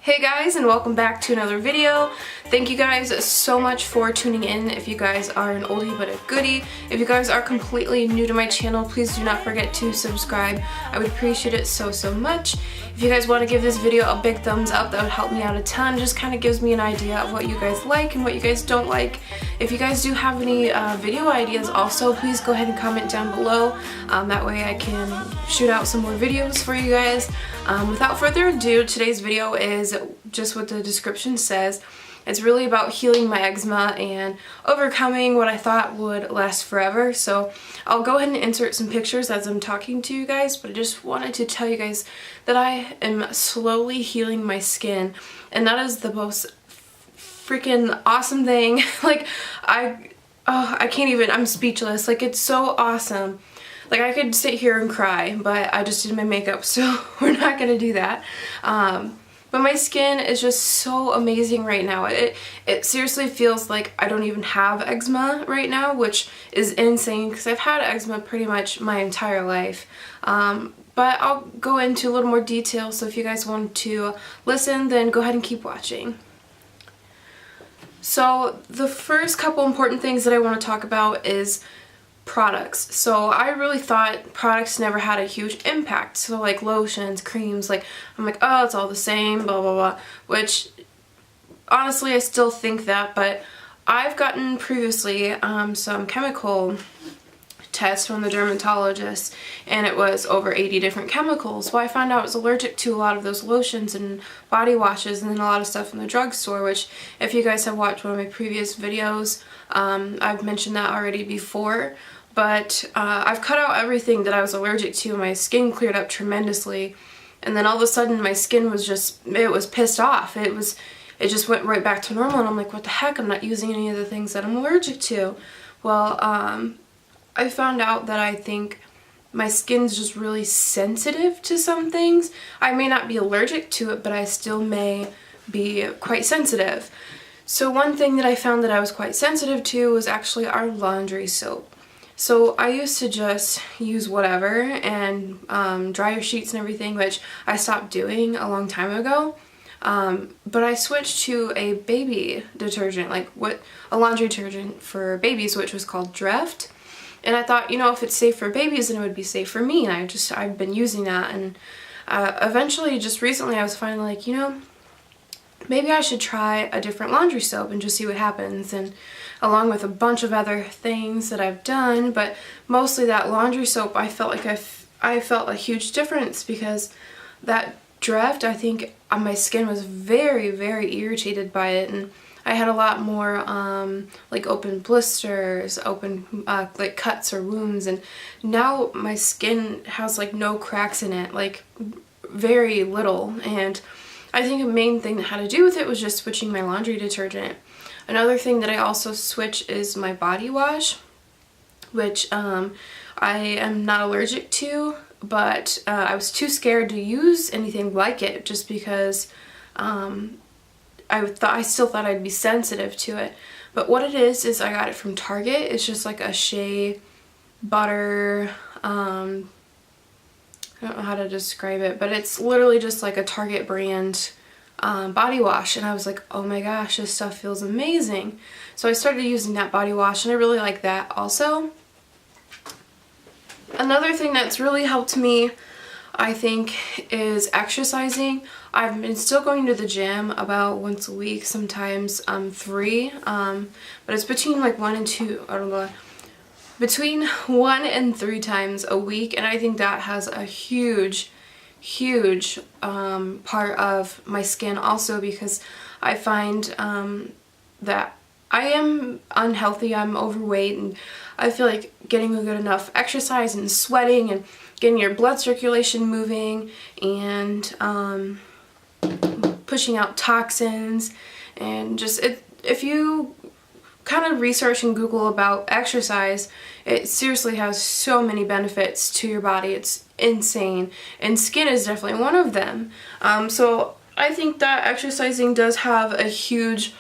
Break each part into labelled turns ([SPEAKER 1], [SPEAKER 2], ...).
[SPEAKER 1] Hey guys, and welcome back to another video. Thank you guys so much for tuning in. If you guys are an oldie but a goodie, if you guys are completely new to my channel, please do not forget to subscribe. I would appreciate it so much. If you guys want to give this video a big thumbs up, that would help me out a ton. Just kind of gives me an idea of what you guys like and what you guys don't like. If you guys do have any video ideas also, please go ahead and comment down below. That way I can shoot out some more videos for you guys. Without further ado, today's video is just what the description says. It's really about healing my eczema and overcoming what I thought would last forever. So I'll go ahead and insert some pictures as I'm talking to you guys, but I just wanted to tell you guys that I am slowly healing my skin, and that is the most freaking awesome thing. Like, I can't even, I'm speechless. Like, it's so awesome. Like, I could sit here and cry, but I just did my makeup, so we're not gonna do that. But my skin is just so amazing right now. It seriously feels like I don't even have eczema right now, which is insane because I've had eczema pretty much my entire life. But I'll go into a little more detail, so if you guys want to listen, then go ahead and keep watching. So the first couple important things that I want to talk about is products. So I really thought products never had a huge impact. So like lotions, creams, like I'm like, oh, it's all the same, blah blah blah, which honestly I still think that, but I've gotten previously some chemical tests from the dermatologist, and it was over 80 different chemicals. Well, I found out I was allergic to a lot of those lotions and body washes and then a lot of stuff in the drugstore, which if you guys have watched one of my previous videos, I've mentioned that already before. But I've cut out everything that I was allergic to. My skin cleared up tremendously, and then all of a sudden my skin was just, it was pissed off. It just went right back to normal, and I'm like, what the heck, I'm not using any of the things that I'm allergic to. Well, I found out that I think my skin's just really sensitive to some things. I may not be allergic to it, but I still may be quite sensitive. So one thing that I found that I was quite sensitive to was actually our laundry soap. So I used to just use whatever and dry your sheets and everything, which I stopped doing a long time ago. But I switched to a baby detergent, like a laundry detergent for babies, which was called Dreft. And I thought, you know, if it's safe for babies, then it would be safe for me. And I've been using that, and eventually, just recently, I was finally like, you know, maybe I should try a different laundry soap and just see what happens. And along with a bunch of other things that I've done, but mostly that laundry soap, I felt like I felt a huge difference, because that Dreft, I think my skin was very irritated by it, and I had a lot more like open blisters, open like cuts or wounds, and now my skin has like no cracks in it, like very little. And I think a main thing that had to do with it was just switching my laundry detergent. Another thing that I also switch is my body wash, which I am not allergic to, but I was too scared to use anything like it, just because I still thought I'd be sensitive to it. But what it is I got it from Target. It's just like a shea butter, I don't know how to describe it, but it's literally just like a Target brand body wash, and I was like, oh my gosh, this stuff feels amazing. So I started using that body wash, and I really like that also. Another thing that's really helped me, I think, is exercising. I've been still going to the gym about once a week, sometimes 3, but it's between like 1 and 2, I don't know, between 1 and 3 times a week, and I think that has a huge part of my skin also, because I find that I am unhealthy, I'm overweight, and I feel like getting a good enough exercise and sweating and getting your blood circulation moving and pushing out toxins, and just if you kind of research and Google about exercise, it seriously has so many benefits to your body. It's insane, and skin is definitely one of them. So I think that exercising does have a huge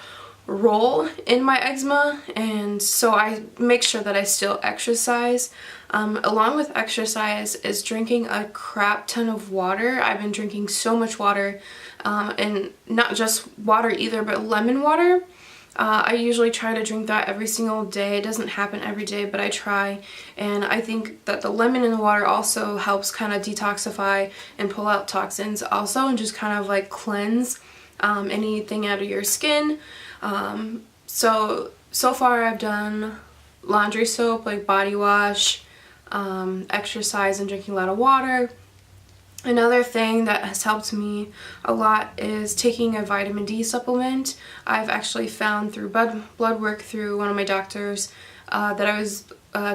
[SPEAKER 1] role in my eczema, and so I make sure that I still exercise. Along with exercise is drinking a crap ton of water. I've been drinking so much water, and not just water either, but lemon water. I usually try to drink that every single day. It doesn't happen every day, but I try. And I think that the lemon in the water also helps kind of detoxify and pull out toxins also, and just kind of like cleanse anything out of your skin. So far I've done laundry soap, like body wash, exercise, and drinking a lot of water. Another thing that has helped me a lot is taking a vitamin D supplement. I've actually found through blood work through one of my doctors that I was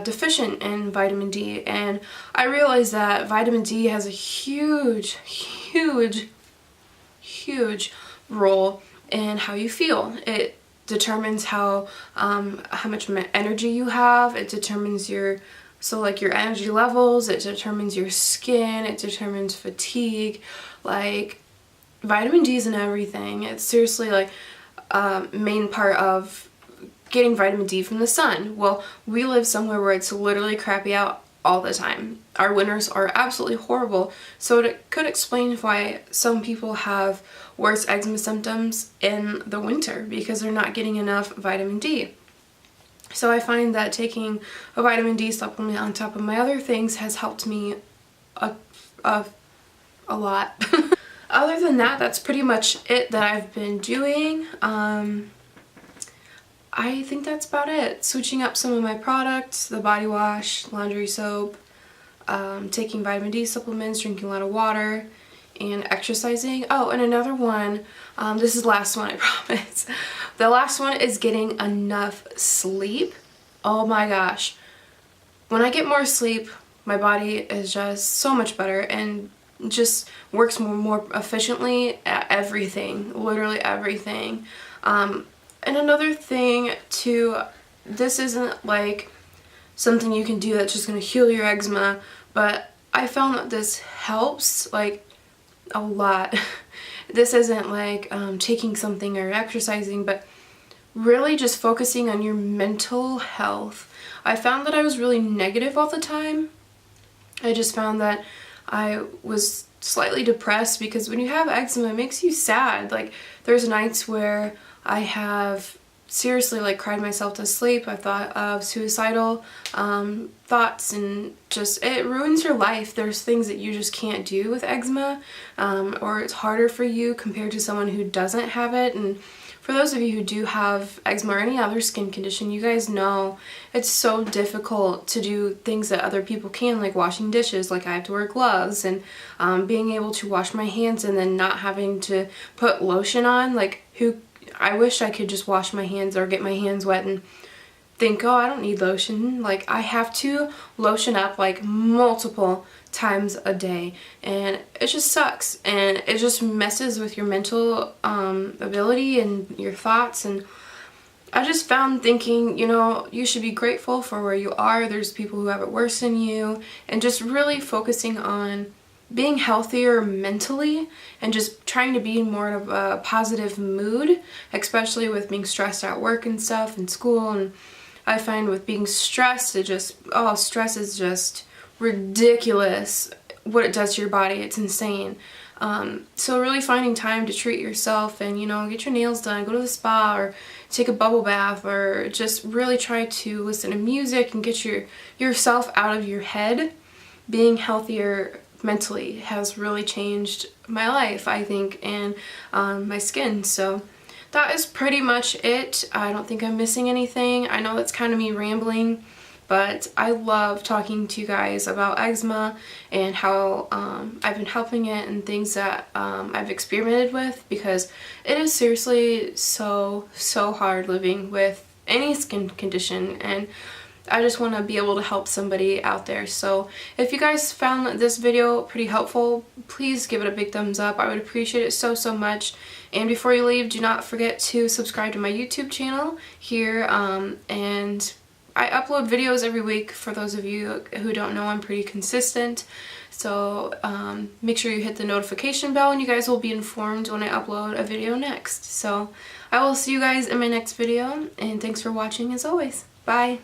[SPEAKER 1] deficient in vitamin D, and I realized that vitamin D has a huge role in how you feel. It determines how much energy you have. It determines your energy levels, it determines your skin, it determines fatigue. Like, vitamin D is in everything. It's seriously like a main part of getting vitamin D from the sun. Well, we live somewhere where it's literally crappy out all the time. Our winters are absolutely horrible, so it could explain why some people have worse eczema symptoms in the winter, because they're not getting enough vitamin D. So I find that taking a vitamin D supplement on top of my other things has helped me a lot. Other than that, that's pretty much it that I've been doing. I think that's about it. Switching up some of my products, the body wash, laundry soap, taking vitamin D supplements, drinking a lot of water, and exercising. Oh, and another one, this is the last one, I promise. The last one is getting enough sleep. Oh my gosh. When I get more sleep, my body is just so much better and just works more efficiently at everything, literally everything. And another thing too, this isn't like something you can do that's just going to heal your eczema, but I found that this helps like a lot. This isn't like taking something or exercising, but really just focusing on your mental health. I found that I was really negative all the time. I just found that I was slightly depressed, because when you have eczema, it makes you sad. Like, there's nights where I have seriously like cried myself to sleep. I thought of suicidal thoughts, and just it ruins your life. There's things that you just can't do with eczema, or it's harder for you compared to someone who doesn't have it. And for those of you who do have eczema or any other skin condition, you guys know it's so difficult to do things that other people can, like washing dishes. Like, I have to wear gloves, and being able to wash my hands and then not having to put lotion on. Like, I wish I could just wash my hands or get my hands wet and think, oh, I don't need lotion. Like, I have to lotion up like multiple times a day, and it just sucks, and it just messes with your mental ability and your thoughts. And I just found thinking, you know, you should be grateful for where you are. There's people who have it worse than you, and just really focusing on being healthier mentally and just trying to be in more of a positive mood, especially with being stressed at work and stuff and school. And I find with being stressed, stress is just ridiculous what it does to your body. It's insane. So really finding time to treat yourself and, you know, get your nails done, go to the spa, or take a bubble bath, or just really try to listen to music and get yourself out of your head. Being healthier mentally has really changed my life, I think, and my skin. So that is pretty much it. I don't think I'm missing anything. I know that's kind of me rambling, but I love talking to you guys about eczema and how I've been helping it and things that I've experimented with, because it is seriously so hard living with any skin condition, and I just want to be able to help somebody out there. So if you guys found this video pretty helpful, please give it a big thumbs up. I would appreciate it so much. And before you leave, do not forget to subscribe to my YouTube channel here, and I upload videos every week. For those of you who don't know, I'm pretty consistent. So make sure you hit the notification bell and you guys will be informed when I upload a video next. So I will see you guys in my next video, and thanks for watching as always. Bye!